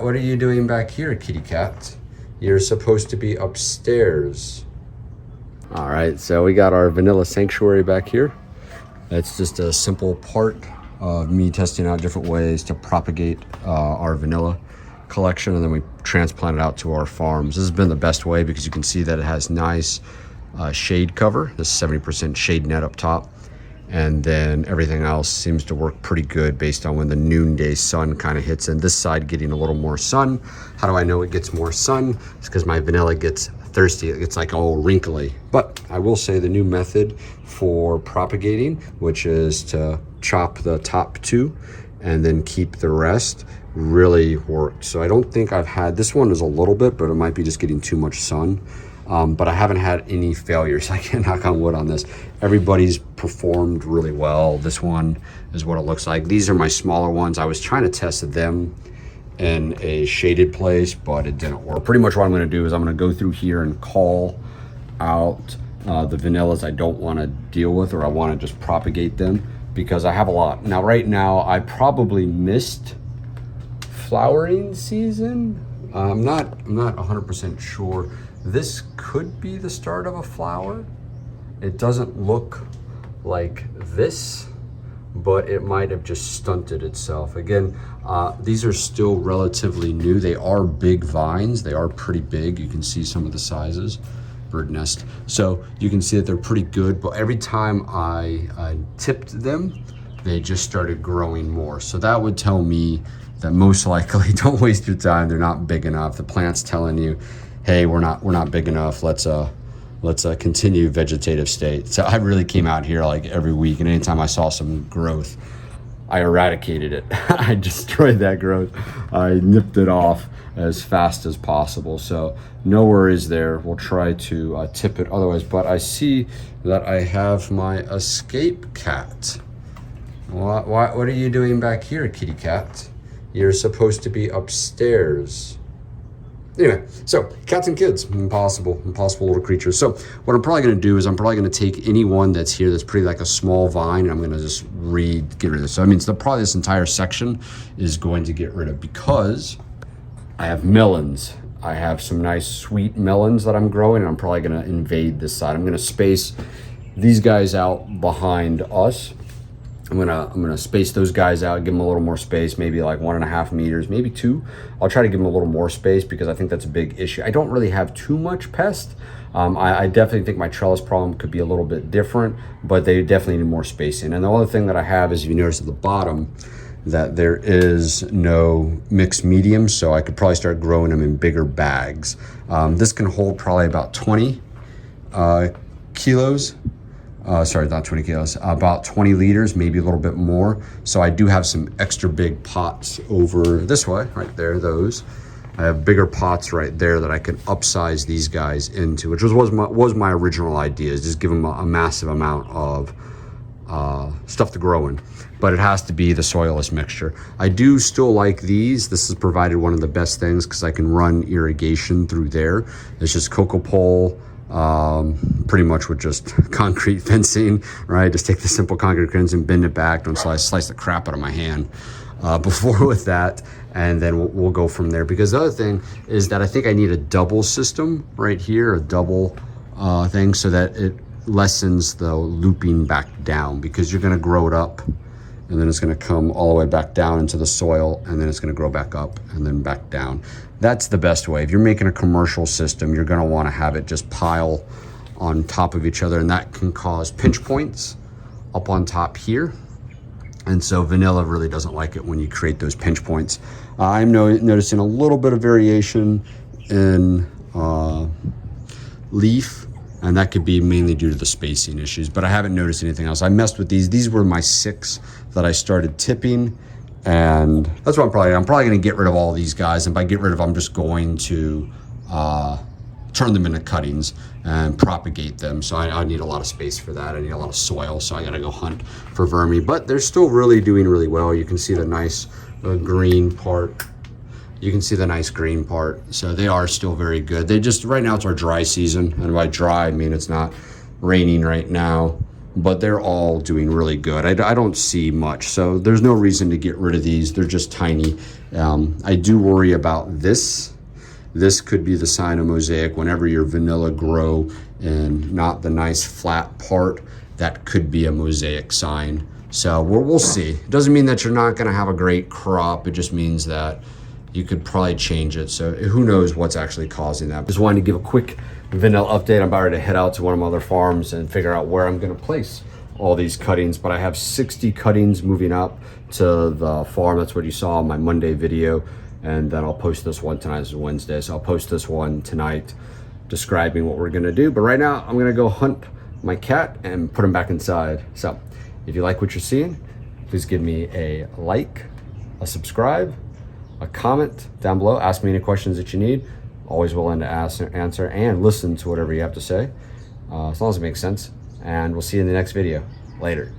What are you doing back here, kitty cat? You're supposed to be upstairs. All right, so we got our vanilla sanctuary back here. It's just a simple part of me testing out different ways to propagate our vanilla collection, and then we transplant it out to our farms. This has been the best way because you can see that it has nice shade cover, this 70% shade net up top. And then everything else seems to work pretty good based on when the noonday sun kind of hits in. This side getting a little more sun. How do I know it gets more sun? It's because my vanilla gets thirsty. It gets like all wrinkly. But I will say the new method for propagating, which is to chop the top two and then keep the rest, really worked. So I don't think I've had, this one is a little bit, but it might be just getting too much sun. But I haven't had any failures. I can't knock on wood on this. Everybody's performed really well. This one is what it looks like. These are my smaller ones. I was trying to test them in a shaded place, but it didn't work. Pretty much what I'm gonna do is I'm gonna go through here and call out the vanillas I don't wanna deal with, or I wanna just propagate them, because I have a lot. Now, right now, I probably missed flowering season. I'm not 100% sure. This could be the start of a flower. It doesn't look like this, but it might have just stunted itself. Again, these are still relatively new. They are big vines. They are pretty big. You can see some of the sizes, bird nest. So you can see that they're pretty good, but every time I tipped them, they just started growing more. So that would tell me that most likely, don't waste your time. They're not big enough. The plant's telling you, hey, we're not big enough. Let's continue vegetative state. So I really came out here like every week, and anytime I saw some growth, I eradicated it. I destroyed that growth. I nipped it off as fast as possible. So no worries there. We'll try to tip it otherwise. But I see that I have my escape cat. What are you doing back here, kitty cat? You're supposed to be upstairs. Anyway, so cats and kids, impossible little creatures. So what I'm probably gonna do is I'm probably gonna take any one that's here that's pretty like a small vine, and I'm gonna just get rid of it. So I mean, probably this entire section is going to get rid of, because I have melons. I have some nice sweet melons that I'm growing, and I'm probably gonna invade this side. I'm gonna space these guys out behind us. I'm gonna space those guys out, give them a little more space, maybe like 1.5 meters, maybe 2. I'll try to give them a little more space because I think that's a big issue. I don't really have too much pest. I definitely think my trellis problem could be a little bit different, but they definitely need more spacing. And the other thing that I have is, if you notice at the bottom, that there is no mixed medium, so I could probably start growing them in bigger bags. This can hold probably about 20 kilos. Sorry, not 20 kilos, about 20 liters, maybe a little bit more. So I do have some extra big pots over this way, right there, those. I have bigger pots right there that I can upsize these guys into, which was my original idea, is just give them a massive amount of stuff to grow in. But it has to be the soilless mixture. I do still like these. This has provided one of the best things because I can run irrigation through there. It's just cocoa pole, pretty much with just concrete fencing, right? Just take the simple concrete fencing, bend it back, don't slice the crap out of my hand before with that, and then we'll go from there. Because the other thing is that I think I need a double system right here, a double thing, so that it lessens the looping back down, because you're gonna grow it up and then it's gonna come all the way back down into the soil, and then it's gonna grow back up and then back down. That's the best way. If you're making a commercial system, you're gonna wanna have it just pile on top of each other, and that can cause pinch points up on top here. And so vanilla really doesn't like it when you create those pinch points. I'm noticing a little bit of variation in leaf, and that could be mainly due to the spacing issues, but I haven't noticed anything else. I messed with these. These were my 6 that I started tipping, and that's what I'm probably gonna get rid of all these guys. And by get rid of, I'm just going to turn them into cuttings and propagate them. So I need a lot of space for that. I need a lot of soil, so I gotta go hunt for vermi, but they're still really doing really well. You can see the nice green part. You can see the nice green part. So they are still very good. They just, right now it's our dry season. And by dry, I mean it's not raining right now. but they're all doing really good. I don't see much, so there's no reason to get rid of these. They're just tiny. I do worry about this. This could be the sign of Mosaic. Whenever your vanilla grow and not the nice flat part, that could be a Mosaic sign. So we'll see. It doesn't mean that you're not gonna have a great crop. It just means that you could probably change it. So who knows what's actually causing that. Just wanted to give a quick vanilla update. I'm about ready to head out to one of my other farms and figure out where I'm gonna place all these cuttings, but I have 60 cuttings moving up to the farm. That's what you saw in my Monday video. And then I'll post this one tonight. This is Wednesday, so I'll post this one tonight describing what we're gonna do. But right now, I'm gonna go hunt my cat and put him back inside. So if you like what you're seeing, please give me a like, a subscribe, a comment down below. Ask me any questions that you need. Always willing to answer and listen to whatever you have to say, as long as it makes sense. And we'll see you in the next video. Later.